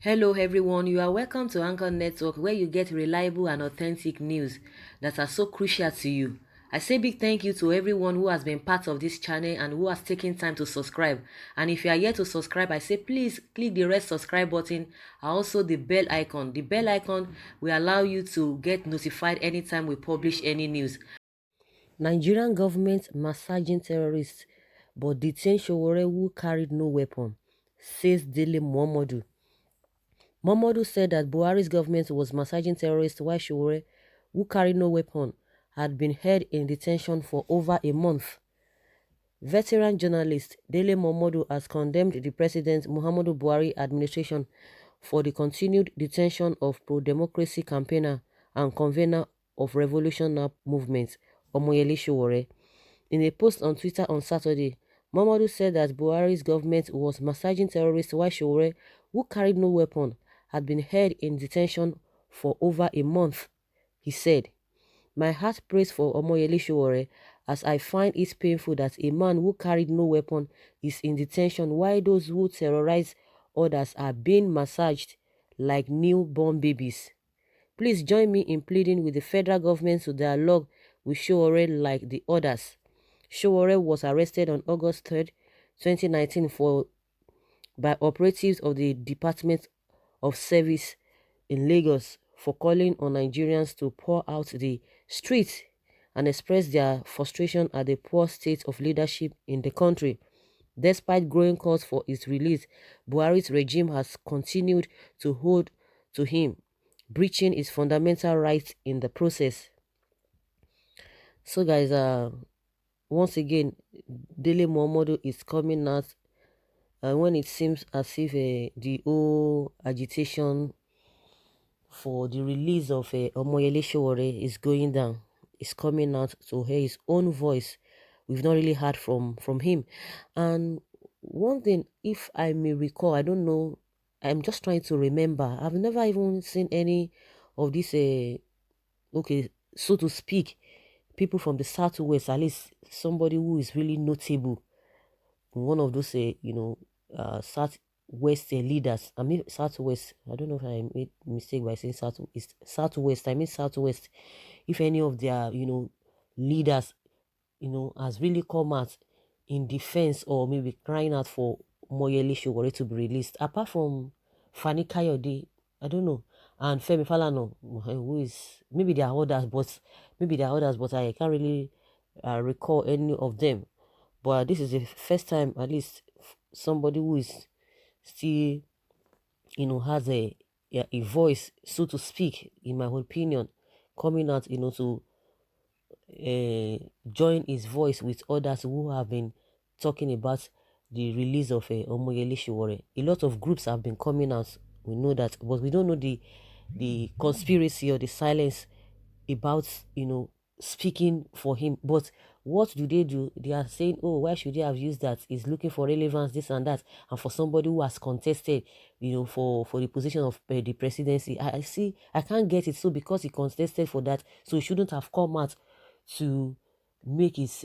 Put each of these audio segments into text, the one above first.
Hello, everyone. You are welcome to Anchor Network, where you get reliable and authentic news that are so crucial to you. I say big thank you to everyone who has been part of this channel and who has taken time to subscribe. And if you are yet to subscribe, I say please click the red subscribe button and also the bell icon. The bell icon will allow you to get notified anytime we publish any news. Nigerian government massaging terrorists but detain Sowore who carried no weapon, says Dele Momodu. Momodu said that Buhari's government was massaging terrorists while Sowore, who carried no weapon, had been held in detention for over a month. Veteran journalist Dele Momodu has condemned the President Muhammadu Buhari administration for the continued detention of pro-democracy campaigner and convener of revolutionary movement, Omoyele Sowore. In a post on Twitter on Saturday, Momodu said that Buhari's government was massaging terrorists while Sowore, who carried no weapon, had been held in detention for over a month. He said, "My heart prays for Omoyele Sowore as I find it painful that a man who carried no weapon is in detention while those who terrorize others are being massaged like newborn babies. Please join me in pleading with the federal government to dialogue with Sowore like the others." Sowore was arrested on August 3rd, 2019 by operatives of the Department of Service in Lagos for calling on Nigerians to pour out the streets and express their frustration at the poor state of leadership in the country. Despite growing calls for his release, Buhari's regime has continued to hold to him, breaching his fundamental rights in the process. So guys, once again, Dele Momodu is coming out when it seems as if the whole agitation for the release of Omoyele Sowore is going down. Is coming out to hear his own voice. We've not really heard from him. And one thing, if I may recall, I don't know, I'm just trying to remember. I've never even seen any of these, okay, so to speak, people from the southwest, at least somebody who is really notable, one of those, southwest leaders. I mean southwest. I don't know if I made mistake by saying southwest. Southwest. I mean southwest. If any of their leaders has really come out in defense or maybe crying out for Moyele Sowore to be released, apart from Fani Kayode, I don't know, and Femi Falana, who is maybe there are others, but I can't really recall any of them. But this is the first time, at least, somebody who is still, has a voice, so to speak, in my opinion, coming out, to join his voice with others who have been talking about the release of Omoyele Sowore. A lot of groups have been coming out. We know that, but we don't know the conspiracy or the silence about speaking for him. But what do? They are saying, oh, why should they have used that? He's looking for relevance, this and that. And for somebody who has contested, for the position of the presidency, I see, I can't get it. So because he contested for that, so he shouldn't have come out to make his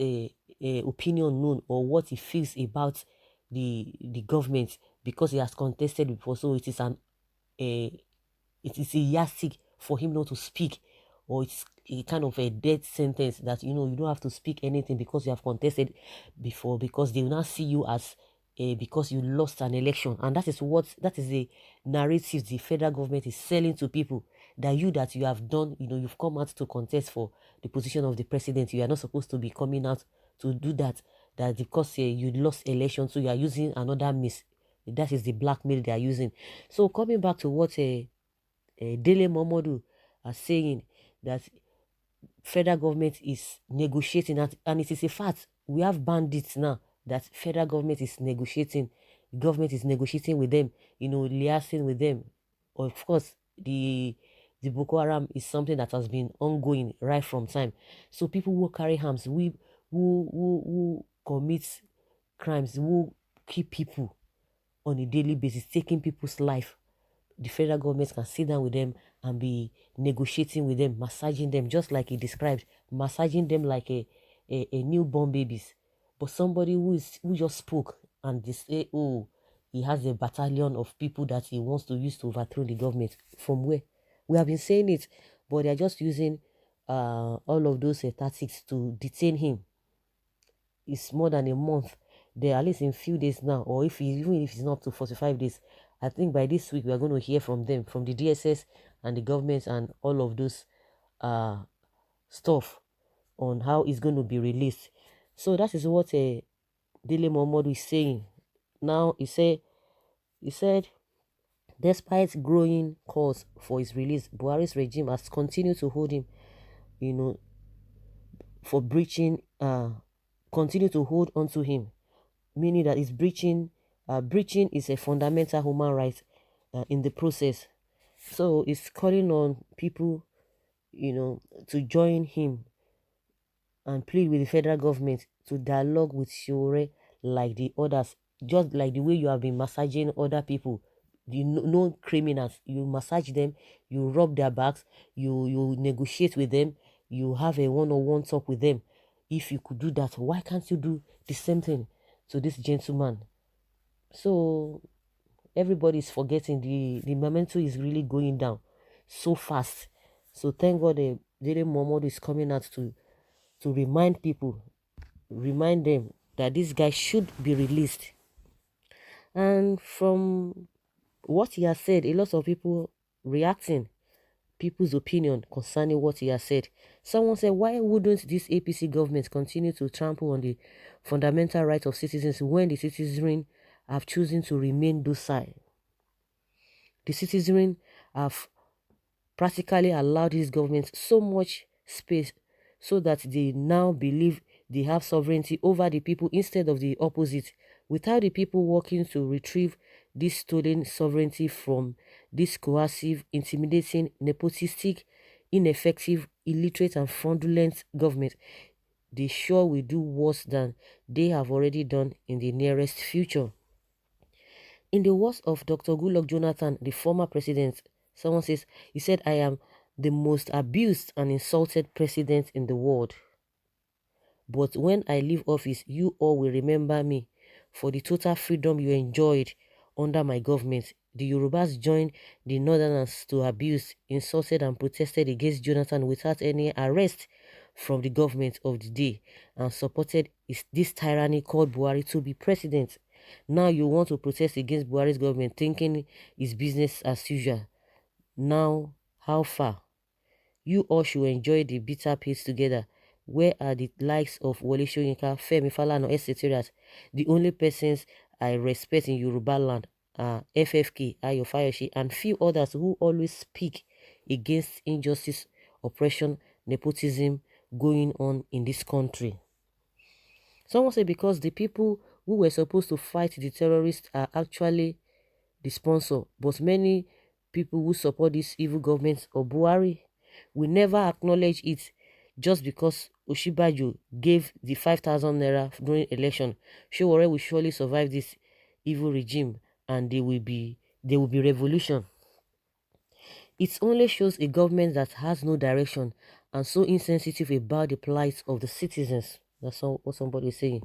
opinion known or what he feels about the government, because he has contested before. So a it is a yardstick for him not to speak, or it's a kind of a dead sentence that you don't have to speak anything because you have contested before, because they will not see you as because you lost an election. And that is the narrative the federal government is selling to people, that you have done, you've come out to contest for the position of the president. You are not supposed to be coming out to do that because you lost election, so you are using another miss. That is the blackmail they are using. So coming back to what Dele Momodu are saying, that federal government is negotiating, and it is a fact. We have bandits now that federal government is negotiating. Government is negotiating with them, liaising with them. Of course, the Boko Haram is something that has been ongoing right from time. So people who carry arms, who commit crimes, who kill people, on a daily basis, taking people's life. The federal government can sit down with them and be negotiating with them, massaging them, just like he described, massaging them like a newborn babies. But somebody who just spoke and they say, oh, he has a battalion of people that he wants to use to overthrow the government. From where? We have been saying it, but they're just using all of those tactics to detain him. It's more than a month. There, at least in few days now, or even if it's not up to 45 days, I think by this week we are going to hear from them, from the DSS and the government and all of those uh stuff on how it's going to be released. So that is what Dele Momodu is saying. Now he said despite growing calls for his release, Buhari's regime has continued to hold him, you know, for breaching continue to hold on to him, meaning that breaching is a fundamental human right in the process. So it's calling on people, to join him and plead with the federal government to dialogue with Sowore like the others, just like the way you have been massaging other people, the known criminals. You massage them, you rub their backs, you negotiate with them, you have a one-on-one talk with them. If you could do that, why can't you do the same thing to this gentleman? So everybody's forgetting the momentum is really going down so fast. So thank God the Dele Momodu is coming out to remind people, remind them that this guy should be released. And from what he has said, a lot of people reacting, people's opinion concerning what he has said. Someone said, why wouldn't this APC government continue to trample on the fundamental rights of citizens when the citizenry have chosen to remain docile? The citizenry have practically allowed this government so much space so that they now believe they have sovereignty over the people instead of the opposite, without the people working to retrieve this stolen sovereignty from this coercive, intimidating, nepotistic, ineffective, illiterate and fraudulent government. They sure will do worse than they have already done in the nearest future. In the words of Dr. Goodluck Jonathan, the former president, someone says, he said, I am the most abused and insulted president in the world. But when I leave office, you all will remember me for the total freedom you enjoyed under my government. The Yorubas joined the Northerners to abuse, insulted and protested against Jonathan without any arrest from the government of the day and supported this tyranny called Buhari to be president. Now you want to protest against Buhari's government thinking it's business as usual. Now, how far? You all should enjoy the bitter pills together. Where are the likes of Wole Soyinka, Femi Falana, etc.? The only persons I respect in Yoruba land are FFK, Ayo Fayoshi, and few others who always speak against injustice, oppression, nepotism going on in this country. Someone said because the people who were supposed to fight the terrorists are actually the sponsor, but many people who support this evil government of Buhari will never acknowledge it just because Oshibajo gave the 5,000 naira during election. Sowore will surely survive this evil regime and there will be revolution. It only shows a government that has no direction and so insensitive about the plight of the citizens. That's what somebody is saying.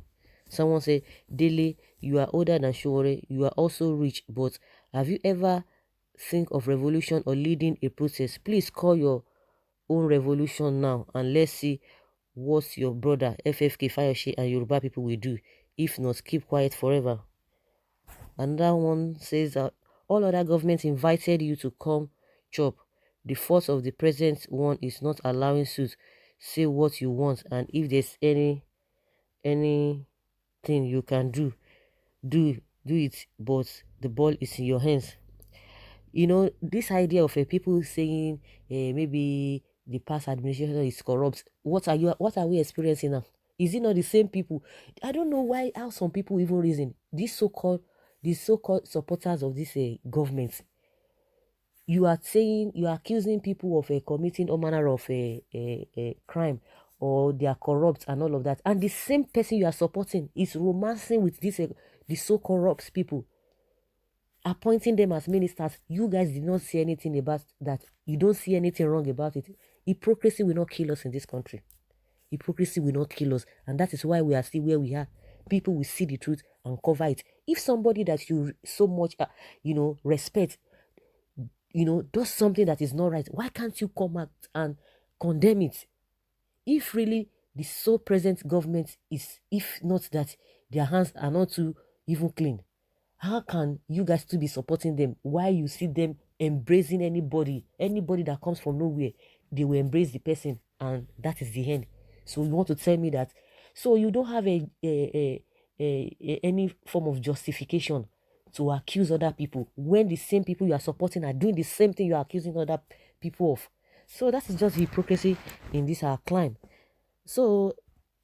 Someone said, Dele, you are older than Sowore, you are also rich, but have you ever think of revolution or leading a protest? Please call your own revolution now and let's see what your brother FFK, Fayoshi and Yoruba people will do. If not, keep quiet forever. Another one says that all other governments invited you to come chop. The fault of the present one is not allowing suit. Say what you want, and if there's anything you can do it, but the ball is in your hands. This idea of people saying maybe the past administration is corrupt. What are we experiencing now? Is it not the same people? I don't know how some people even reason these so-called supporters of this government. You are accusing people of committing all manner of a crime, or they are corrupt and all of that, and the same person you are supporting is romancing with this the so corrupt people. appointing them as ministers, you guys did not see anything about that. You don't see anything wrong about it. Hypocrisy will not kill us in this country. Hypocrisy will not kill us. And that is why we are still where we are. People will see the truth and cover it. If somebody that you so much, respect, does something that is not right, why can't you come out and condemn it? If really the so present government is, if not that their hands are not too even clean, how can you guys still be supporting them while you see them embracing anybody that comes from nowhere? They will embrace the person, and that is the end. So you want to tell me that? So you don't have any form of justification to accuse other people when the same people you are supporting are doing the same thing you are accusing other people of. So that is just hypocrisy in this our climb. So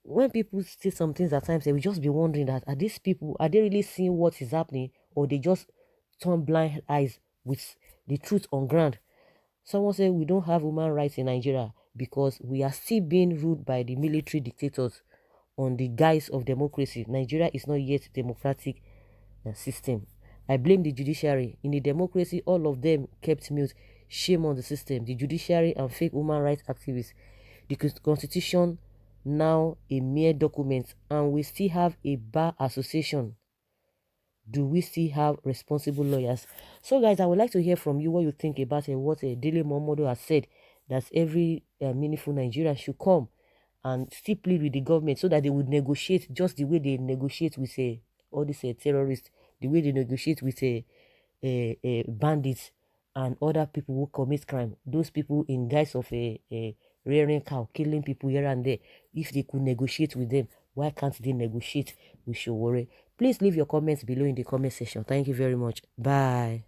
when people say some things at times, they will just be wondering that are these people, are they really seeing what is happening, or they just turn blind eyes with the truth on ground? Someone said we don't have human rights in Nigeria because we are still being ruled by the military dictators on the guise of democracy. Nigeria is not yet democratic system. I blame the judiciary. In a democracy, all of them kept mute. Shame on the system, the judiciary, and fake human rights activists. The constitution now a mere document, and we still have a bar association. Do we still have responsible lawyers? So guys, I would like to hear from you what you think about what Dele Momodu has said, that every meaningful Nigerian should come and still plead with the government so that they would negotiate just the way they negotiate with all these terrorists, the way they negotiate with bandits and other people who commit crime. Those people in guise of a rearing cow, killing people here and there. If they could negotiate with them, why can't they negotiate with Sowore? Please leave your comments below in the comment section. Thank you very much. Bye.